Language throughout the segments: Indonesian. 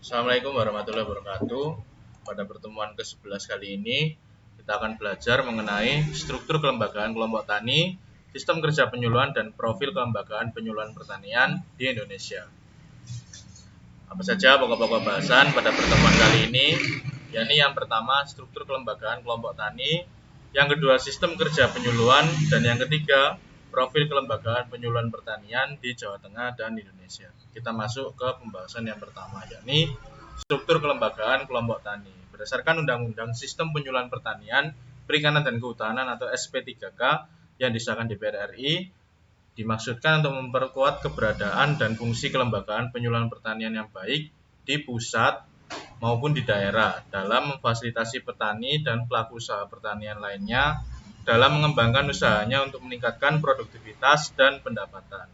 Assalamualaikum warahmatullahi wabarakatuh. Pada pertemuan ke-11 kali ini, kita akan belajar mengenai struktur kelembagaan kelompok tani, sistem kerja penyuluhan, dan profil kelembagaan penyuluhan pertanian di Indonesia. Apa saja pokok-pokok bahasan pada pertemuan kali ini? Yakni yang pertama, struktur kelembagaan kelompok tani, yang kedua, sistem kerja penyuluhan, dan yang ketiga, profil kelembagaan penyuluhan pertanian di Jawa Tengah dan Indonesia. Kita masuk ke pembahasan yang pertama, yakni struktur kelembagaan kelompok tani. Berdasarkan Undang-Undang Sistem Penyuluhan Pertanian, Perikanan dan Kehutanan atau SP3K yang disahkan DPR RI, dimaksudkan untuk memperkuat keberadaan dan fungsi kelembagaan penyuluhan pertanian yang baik di pusat maupun di daerah dalam memfasilitasi petani dan pelaku usaha pertanian lainnya dalam mengembangkan usahanya untuk meningkatkan produktivitas dan pendapatan.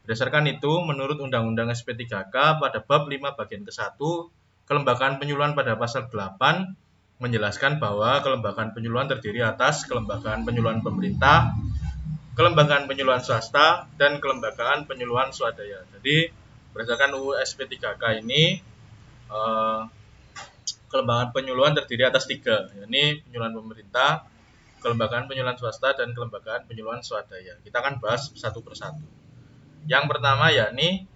Berdasarkan itu, menurut Undang-Undang SP3K pada bab 5 bagian ke-1, kelembagaan penyuluhan pada pasal 8 menjelaskan bahwa kelembagaan penyuluhan terdiri atas kelembagaan penyuluhan pemerintah, kelembagaan penyuluhan swasta, dan kelembagaan penyuluhan swadaya. Jadi, berdasarkan UU SP3K ini, kelembagaan penyuluhan terdiri atas 3, yakni penyuluhan pemerintah, kelembagaan penyuluhan swasta, dan kelembagaan penyuluhan swadaya. Kita akan bahas satu persatu. Yang pertama yakni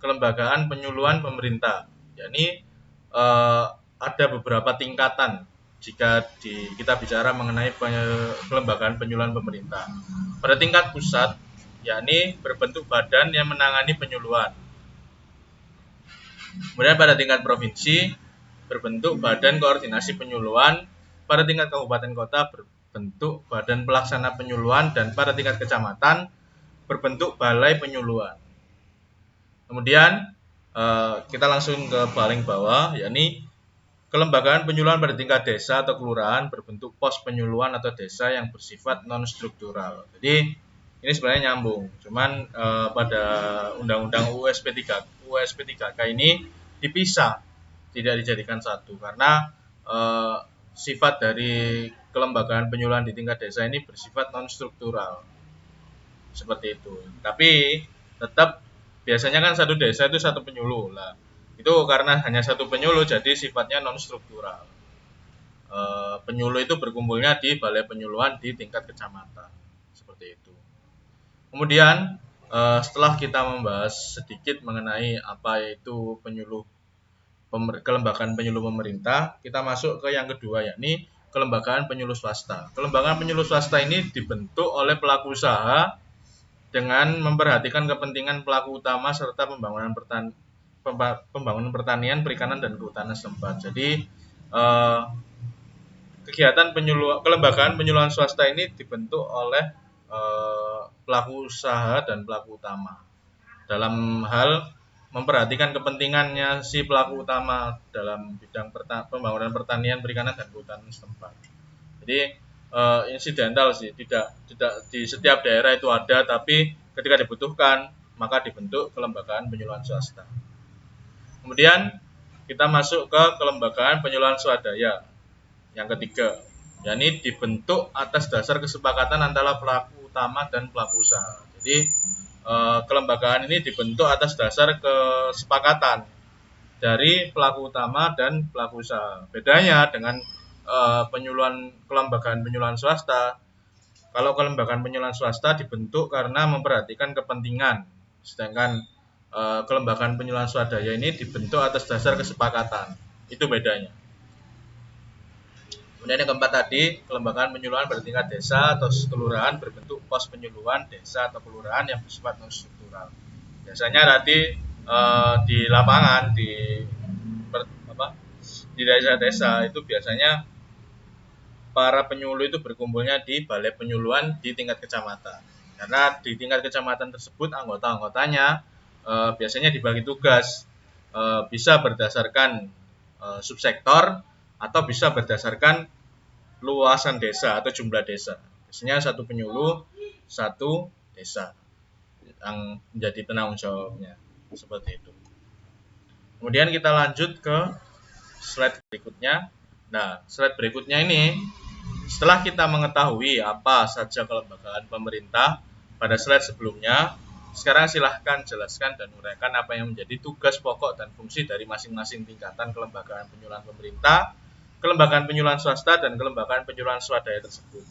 kelembagaan penyuluhan pemerintah, yakni ada beberapa tingkatan jika kita bicara mengenai kelembagaan penyuluhan pemerintah. Pada tingkat pusat, yakni berbentuk badan yang menangani penyuluhan. Kemudian pada tingkat provinsi, berbentuk badan koordinasi penyuluhan. Pada tingkat kabupaten kota, berbentuk badan pelaksana penyuluhan. Dan pada tingkat kecamatan, berbentuk balai penyuluhan. Kemudian kita langsung ke paling bawah, yakni kelembagaan penyuluhan pada tingkat desa atau kelurahan berbentuk pos penyuluhan atau desa yang bersifat non-struktural. Jadi ini sebenarnya nyambung, cuman pada Undang-Undang USP3K ini dipisah, tidak dijadikan satu karena sifat dari kelembagaan penyuluhan di tingkat desa ini bersifat non-struktural. Seperti itu. Tapi tetap biasanya kan satu desa itu satu penyuluh lah. Itu karena hanya satu penyuluh jadi sifatnya non-struktural. Penyuluh itu berkumpulnya di balai penyuluhan di tingkat kecamatan. Seperti itu. Kemudian setelah kita membahas sedikit mengenai apa itu kelembagaan penyuluh pemerintah, kita masuk ke yang kedua, yakni kelembagaan penyuluh swasta. Kelembagaan penyuluh swasta ini dibentuk oleh pelaku usaha dengan memperhatikan kepentingan pelaku utama serta pembangunan pertanian, perikanan, dan kehutanan setempat. Jadi kegiatan kelembagaan penyuluhan swasta ini dibentuk oleh pelaku usaha dan pelaku utama dalam hal memperhatikan kepentingannya si pelaku utama dalam bidang pembangunan pertanian, perikanan, dan kehutanan setempat. Jadi insidental sih, tidak di setiap daerah itu ada, tapi ketika dibutuhkan maka dibentuk kelembagaan penyuluhan swasta. Kemudian kita masuk ke kelembagaan penyuluhan swadaya yang ketiga, yakni dibentuk atas dasar kesepakatan antara pelaku utama dan pelaku usaha. Jadi kelembagaan ini dibentuk atas dasar kesepakatan dari pelaku utama dan pelaku usaha. Bedanya dengan kelembagaan penyuluhan swasta, kalau kelembagaan penyuluhan swasta dibentuk karena memperhatikan kepentingan, sedangkan kelembagaan penyuluhan swadaya ini dibentuk atas dasar kesepakatan. Itu bedanya. Kemudian yang keempat tadi, kelembagaan penyuluhan bertingkat desa atau kelurahan berbentuk pos penyuluhan desa atau kelurahan yang bersifat non-struktural. Biasanya tadi di lapangan, di desa-desa itu biasanya para penyuluh itu berkumpulnya di balai penyuluhan di tingkat kecamatan. Karena di tingkat kecamatan tersebut anggota-anggotanya biasanya dibagi tugas, bisa berdasarkan subsektor atau bisa berdasarkan luasan desa atau jumlah desa. Biasanya satu penyuluh, satu desa yang menjadi penanggung jawabnya. Seperti itu. Kemudian kita lanjut ke slide berikutnya. Nah, slide berikutnya ini, setelah kita mengetahui apa saja kelembagaan pemerintah pada slide sebelumnya, Sekarang silahkan jelaskan dan uraikan apa yang menjadi tugas pokok dan fungsi dari masing-masing tingkatan kelembagaan penyuluhan pemerintah, kelembagaan penyuluhan swasta, dan kelembagaan penyuluhan swadaya tersebut.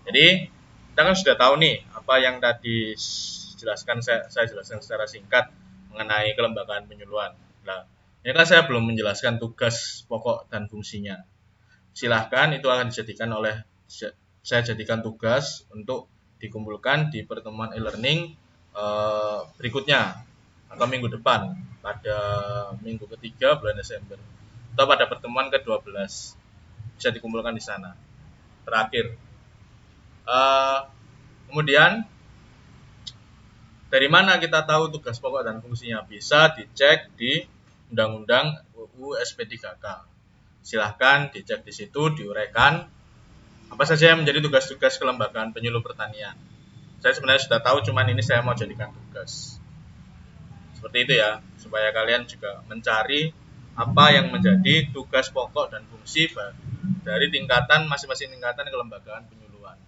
Jadi, kita kan sudah tahu nih apa yang tadi saya jelaskan secara singkat mengenai kelembagaan penyuluhan. Nah, ini kan saya belum menjelaskan tugas pokok dan fungsinya. Silahkan itu akan saya jadikan tugas untuk dikumpulkan di pertemuan e-learning berikutnya atau minggu depan pada minggu ketiga bulan Desember atau pada pertemuan ke-12 bisa dikumpulkan di sana. Terakhir, kemudian dari mana kita tahu tugas pokok dan fungsinya? Bisa dicek di Undang-Undang UU SP3K. Silahkan dicek di situ, diuraikan apa saja yang menjadi tugas-tugas kelembagaan penyuluh pertanian. Saya sebenarnya sudah tahu, cuman ini saya mau jadikan tugas. Seperti itu ya, supaya kalian juga mencari apa yang menjadi tugas pokok dan fungsi dari masing-masing tingkatan kelembagaan penyuluhan.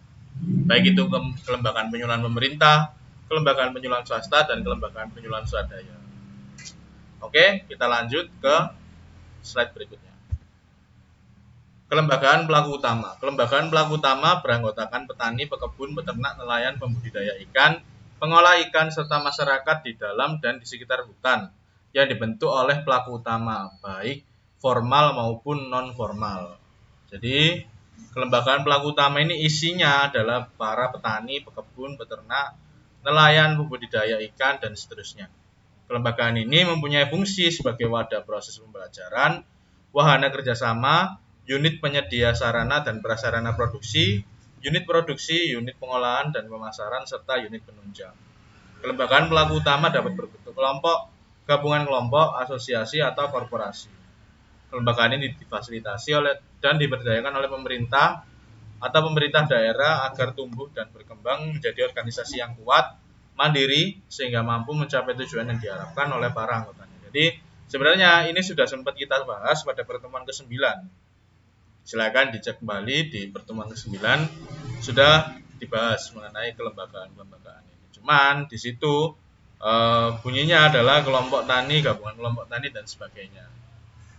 Baik itu kelembagaan penyuluhan pemerintah, kelembagaan penyuluhan swasta, dan kelembagaan penyuluhan swadaya. Oke, kita lanjut ke slide berikutnya. Kelembagaan pelaku utama. Kelembagaan pelaku utama beranggotakan petani, pekebun, peternak, nelayan, pembudidaya ikan, pengolah ikan, serta masyarakat di dalam dan di sekitar hutan yang dibentuk oleh pelaku utama, baik formal maupun non-formal. Jadi, kelembagaan pelaku utama ini isinya adalah para petani, pekebun, peternak, nelayan, pembudidaya ikan, dan seterusnya. Kelembagaan ini mempunyai fungsi sebagai wadah proses pembelajaran, wahana kerjasama, unit penyedia sarana dan prasarana produksi, unit pengolahan dan pemasaran, serta unit penunjang. Kelembagaan pelaku utama dapat berbentuk kelompok, gabungan kelompok, asosiasi, atau korporasi. Kelembagaan ini difasilitasi oleh dan diberdayakan oleh pemerintah atau pemerintah daerah agar tumbuh dan berkembang menjadi organisasi yang kuat, mandiri, sehingga mampu mencapai tujuan yang diharapkan oleh para anggotanya. Jadi sebenarnya ini sudah sempat kita bahas pada pertemuan ke-9. Silakan dicek kembali di pertemuan ke-9 sudah dibahas mengenai kelembagaan ini. Cuman di situ bunyinya adalah kelompok tani, gabungan kelompok tani, dan sebagainya.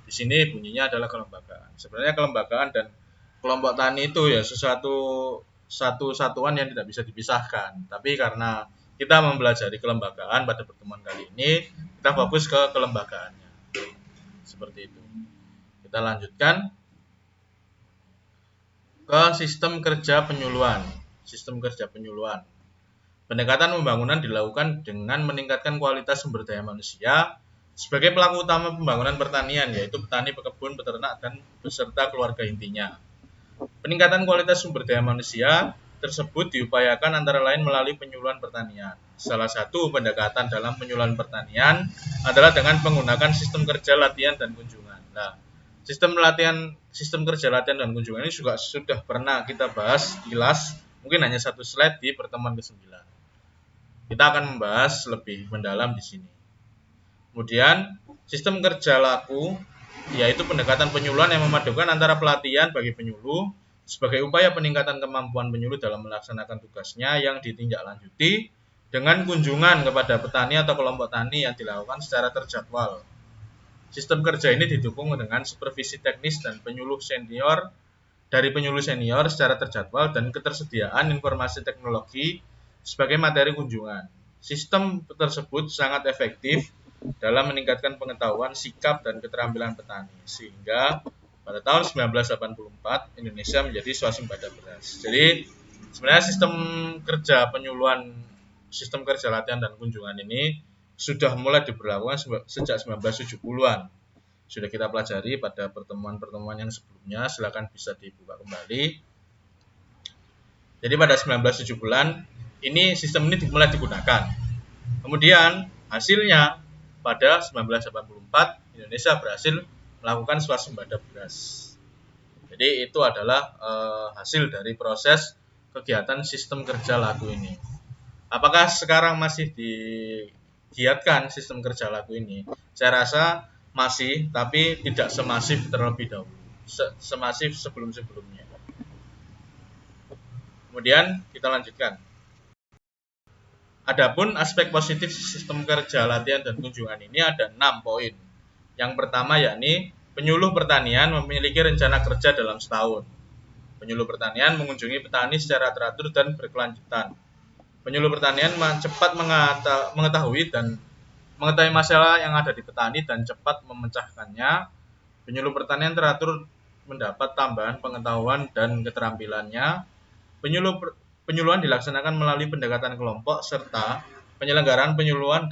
Di sini bunyinya adalah kelembagaan. Sebenarnya kelembagaan dan kelompok tani itu ya satu satuan yang tidak bisa dipisahkan. Tapi karena kita mempelajari kelembagaan pada pertemuan kali ini, kita fokus ke kelembagaannya. Seperti itu. Kita lanjutkan ke sistem kerja penyuluhan. Sistem kerja penyuluhan. Pendekatan pembangunan dilakukan dengan meningkatkan kualitas sumber daya manusia sebagai pelaku utama pembangunan pertanian, yaitu petani, pekebun, peternak, dan beserta keluarga intinya. Peningkatan kualitas sumber daya manusia tersebut diupayakan antara lain melalui penyuluhan pertanian. Salah satu pendekatan dalam penyuluhan pertanian adalah dengan menggunakan sistem kerja latihan dan kunjungan. Nah, sistem kerja latihan dan kunjungan ini juga sudah pernah kita bahas kilas, mungkin hanya satu slide di pertemuan ke-9. Kita akan membahas lebih mendalam di sini. Kemudian, sistem kerja laku yaitu pendekatan penyuluhan yang memadukan antara pelatihan bagi penyuluh sebagai upaya peningkatan kemampuan penyuluh dalam melaksanakan tugasnya yang ditindaklanjuti dengan kunjungan kepada petani atau kelompok tani yang dilakukan secara terjadwal. Sistem kerja ini didukung dengan supervisi teknis dan penyuluh senior secara terjadwal dan ketersediaan informasi teknologi sebagai materi kunjungan. Sistem tersebut sangat efektif dalam meningkatkan pengetahuan, sikap, dan keterampilan petani, sehingga pada tahun 1984 Indonesia menjadi swasembada beras. Jadi sebenarnya sistem kerja latihan dan kunjungan ini sudah mulai diberlakukan sejak 1970-an. Sudah kita pelajari pada pertemuan-pertemuan yang sebelumnya, silakan bisa dibuka kembali. Jadi pada 1970-an ini sistem ini mulai digunakan. Kemudian hasilnya pada 1984 Indonesia berhasil melakukan swasembada beras. Jadi itu adalah hasil dari proses kegiatan sistem kerja laku ini. Apakah sekarang masih digiatkan sistem kerja laku ini? Saya rasa masih, tapi tidak semasif terlebih dahulu, semasif sebelum-sebelumnya. Kemudian kita lanjutkan. Adapun aspek positif sistem kerja latihan dan kunjungan ini ada 6 poin. Yang pertama yakni penyuluh pertanian memiliki rencana kerja dalam setahun. Penyuluh pertanian mengunjungi petani secara teratur dan berkelanjutan. Penyuluh pertanian cepat mengetahui masalah yang ada di petani dan cepat memecahkannya. Penyuluh pertanian teratur mendapat tambahan pengetahuan dan keterampilannya. Penyuluhan dilaksanakan melalui pendekatan kelompok serta penyelenggaraan penyuluhan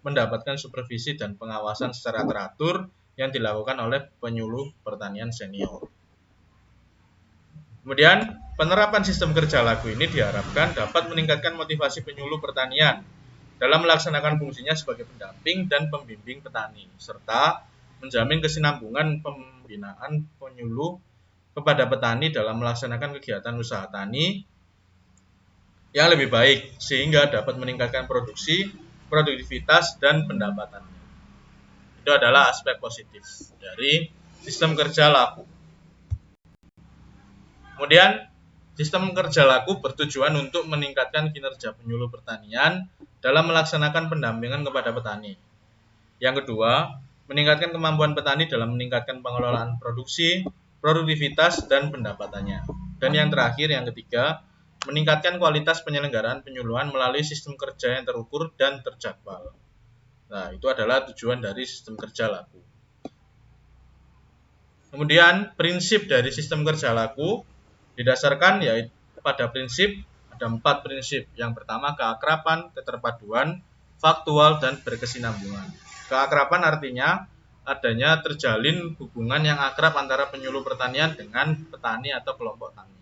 mendapatkan supervisi dan pengawasan secara teratur yang dilakukan oleh penyuluh pertanian senior. Kemudian, penerapan sistem kerja laku ini diharapkan dapat meningkatkan motivasi penyuluh pertanian dalam melaksanakan fungsinya sebagai pendamping dan pembimbing petani, serta menjamin kesinambungan pembinaan penyuluh kepada petani dalam melaksanakan kegiatan usaha tani yang lebih baik sehingga dapat meningkatkan produktivitas dan pendapatannya. Itu adalah aspek positif dari sistem kerja laku. Kemudian, sistem kerja laku bertujuan untuk meningkatkan kinerja penyuluh pertanian dalam melaksanakan pendampingan kepada petani. Yang kedua, meningkatkan kemampuan petani dalam meningkatkan pengelolaan produksi, produktivitas, dan pendapatannya. Dan yang terakhir, yang ketiga, meningkatkan kualitas penyelenggaraan penyuluhan melalui sistem kerja yang terukur dan terjadwal. Nah, itu adalah tujuan dari sistem kerja laku. Kemudian, prinsip dari sistem kerja laku didasarkan yaitu pada prinsip, ada 4 prinsip. Yang pertama, keakraban, keterpaduan, faktual, dan berkesinambungan. Keakraban artinya adanya terjalin hubungan yang akrab antara penyuluh pertanian dengan petani atau kelompok tani.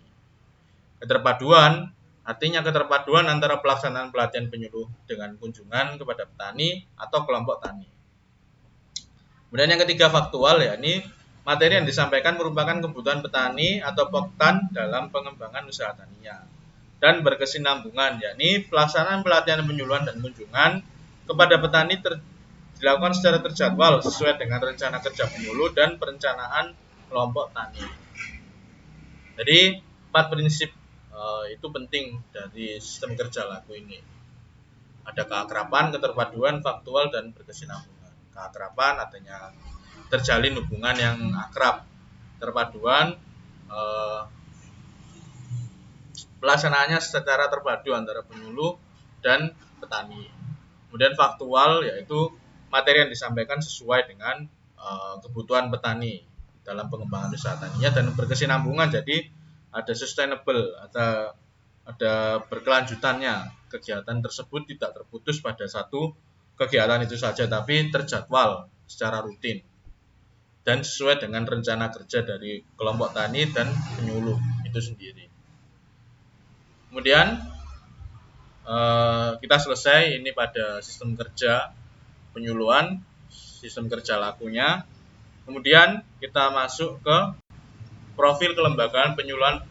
Keterpaduan artinya keterpaduan antara pelaksanaan pelatihan penyuluh dengan kunjungan kepada petani atau kelompok tani. Kemudian yang ketiga, faktual, yakni materi yang disampaikan merupakan kebutuhan petani atau poktan dalam pengembangan usaha taninya. Dan berkesinambungan, yakni pelaksanaan pelatihan penyuluhan dan kunjungan kepada petani dilakukan secara terjadwal sesuai dengan rencana kerja penyuluh dan perencanaan kelompok tani. Jadi 4 prinsip itu penting dari sistem kerja laku ini. Ada keakraban, keterpaduan, faktual, dan berkesinambungan. Keakraban artinya terjalin hubungan yang akrab. Terpaduan pelaksanaannya secara terpadu antara penyuluh dan petani. Kemudian faktual yaitu materi yang disampaikan sesuai dengan kebutuhan petani dalam pengembangan usaha taninya, dan berkesinambungan jadi ada sustainable, ada berkelanjutannya. Kegiatan tersebut tidak terputus pada satu kegiatan itu saja, tapi terjadwal secara rutin dan sesuai dengan rencana kerja dari kelompok tani dan penyuluh itu sendiri. Kemudian kita selesai ini pada sistem kerja penyuluhan, sistem kerja lakunya. Kemudian kita masuk ke profil kelembagaan penyuluhan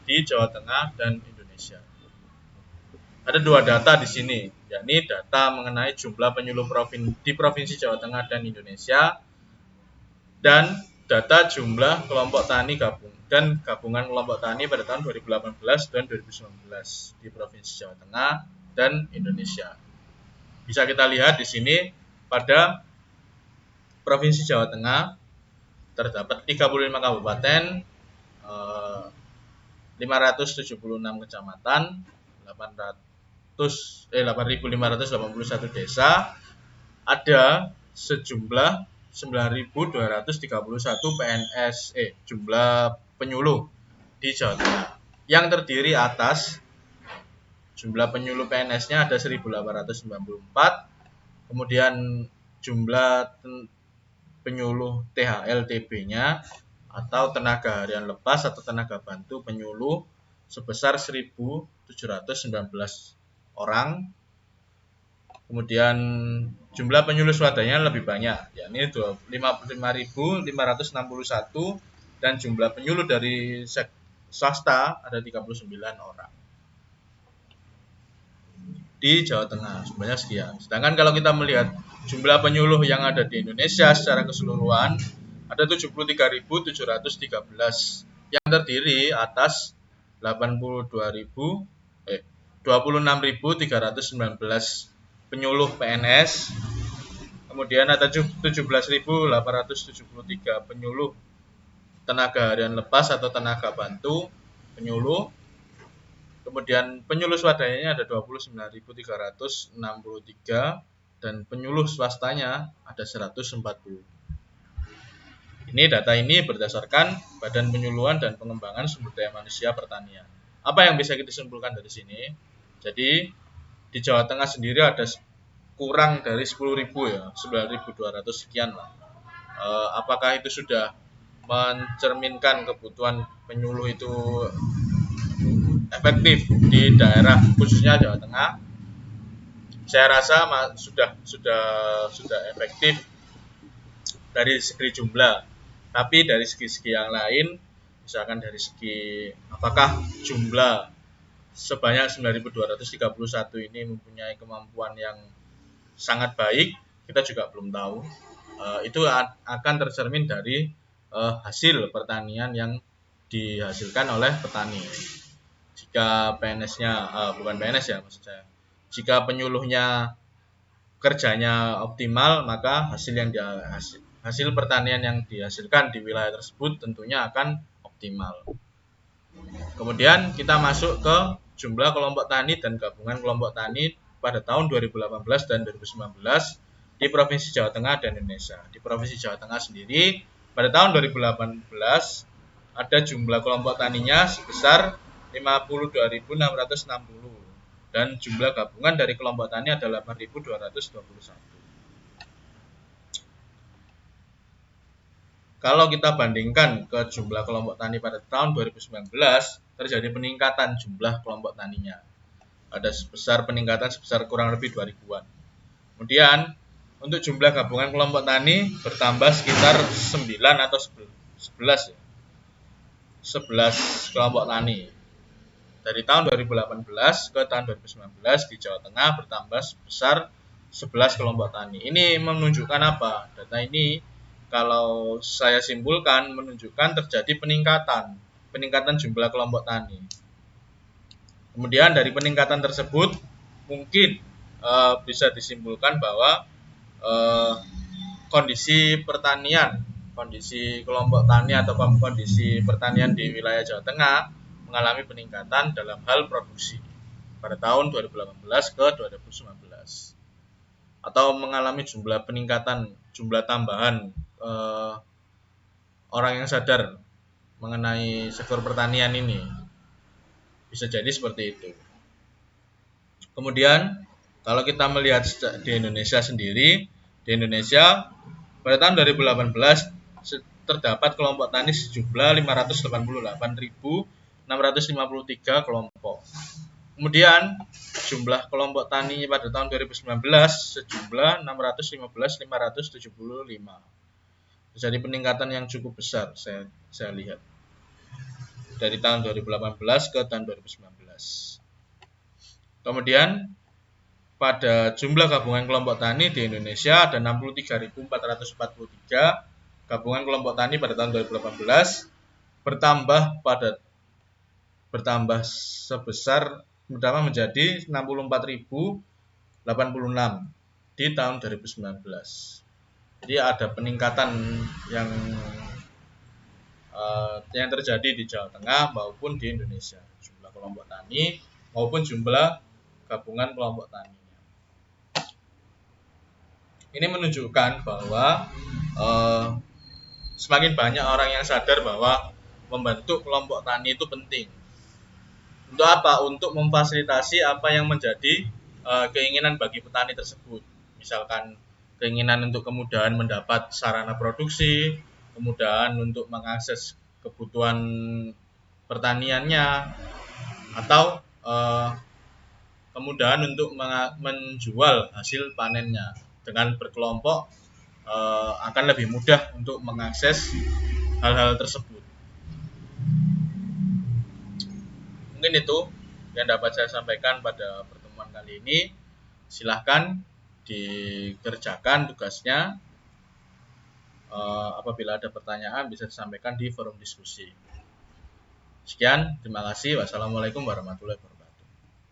di Jawa Tengah dan Indonesia. Ada 2 data di sini, yakni data mengenai jumlah penyuluh di Provinsi Jawa Tengah dan Indonesia, dan data jumlah kelompok tani gabungan kelompok tani pada tahun 2018 dan 2019 di Provinsi Jawa Tengah dan Indonesia. Bisa kita lihat di sini pada Provinsi Jawa Tengah terdapat 35 kabupaten, 576 kecamatan, 8.581 desa, ada sejumlah 9.231 jumlah penyuluh di Jawa Tengah. Yang terdiri atas jumlah penyuluh PNS-nya ada 1.894, kemudian jumlah penyuluh THL-TB-nya atau tenaga harian lepas atau tenaga bantu penyuluh sebesar 1.719 orang. Kemudian jumlah penyuluh swadaya lebih banyak, yakni 55.561, dan jumlah penyuluh dari swasta ada 39 orang di Jawa Tengah, sebenarnya sekian. Sedangkan kalau kita melihat jumlah penyuluh yang ada di Indonesia secara keseluruhan ada 73.713 yang terdiri atas 82.000 26.319 penyuluh PNS, kemudian ada 17.873 penyuluh tenaga harian lepas atau tenaga bantu penyuluh. Kemudian penyuluh swadayanya ada 29.363 dan penyuluh swastanya ada 140. Ini data ini berdasarkan Badan Penyuluhan dan Pengembangan Sumber Daya Manusia Pertanian. Apa yang bisa kita simpulkan dari sini? Jadi di Jawa Tengah sendiri ada kurang dari 10.000 ya, 9.200 sekian lah. Apakah itu sudah mencerminkan kebutuhan penyuluh itu efektif di daerah khususnya Jawa Tengah? Saya rasa sudah efektif dari segi jumlah, tapi dari segi yang lain, misalkan dari segi apakah jumlah sebanyak 9.231 ini mempunyai kemampuan yang sangat baik, kita juga belum tahu. Itu akan tercermin dari hasil pertanian yang dihasilkan oleh petani. Jika PNS-nya bukan PNS ya maksud saya, jika penyuluhnya kerjanya optimal, maka hasil pertanian yang dihasilkan di wilayah tersebut tentunya akan optimal. Kemudian kita masuk ke jumlah kelompok tani dan gabungan kelompok tani pada tahun 2018 dan 2019 di Provinsi Jawa Tengah dan Indonesia. Di Provinsi Jawa Tengah sendiri pada tahun 2018 ada jumlah kelompok taninya sebesar 52.660 dan jumlah gabungan dari kelompok tani adalah 8.221. Kalau kita bandingkan ke jumlah kelompok tani pada tahun 2019, terjadi peningkatan jumlah kelompok taninya. Ada peningkatan sebesar kurang lebih 2.000-an. Kemudian, untuk jumlah gabungan kelompok tani bertambah sekitar 9 atau 11 ya. 11 kelompok tani. Dari tahun 2018 ke tahun 2019 di Jawa Tengah bertambah sebesar 11 kelompok tani. Ini menunjukkan apa? Data ini kalau saya simpulkan menunjukkan terjadi peningkatan jumlah kelompok tani. Kemudian dari peningkatan tersebut mungkin bisa disimpulkan bahwa kondisi pertanian, kondisi kelompok tani atau kondisi pertanian di wilayah Jawa Tengah mengalami peningkatan dalam hal produksi pada tahun 2018 ke 2019 atau mengalami jumlah tambahan orang yang sadar mengenai sektor pertanian ini, bisa jadi seperti itu. Kemudian kalau kita melihat di Indonesia sendiri, di Indonesia pada tahun 2018 terdapat kelompok tani sejumlah 588.653 kelompok. Kemudian jumlah kelompok tani pada tahun 2019 sejumlah 615.575. Jadi peningkatan yang cukup besar saya lihat dari tahun 2018 ke tahun 2019. Kemudian pada jumlah gabungan kelompok tani di Indonesia ada 63.443 gabungan kelompok tani pada tahun 2018 bertambah menjadi 64.086 di tahun 2019. Jadi ada peningkatan yang terjadi di Jawa Tengah maupun di Indonesia, jumlah kelompok tani maupun jumlah gabungan kelompok tani. Ini menunjukkan bahwa semakin banyak orang yang sadar bahwa membentuk kelompok tani itu penting. Untuk apa? Untuk memfasilitasi apa yang menjadi keinginan bagi petani tersebut. Misalkan keinginan untuk kemudahan mendapat sarana produksi, kemudahan untuk mengakses kebutuhan pertaniannya, atau kemudahan untuk menjual hasil panennya. Dengan berkelompok akan lebih mudah untuk mengakses hal-hal tersebut. Mungkin itu yang dapat saya sampaikan pada pertemuan kali ini. Silahkan dikerjakan tugasnya. Apabila ada pertanyaan bisa disampaikan di forum diskusi. Sekian, terima kasih. Wassalamualaikum warahmatullahi wabarakatuh.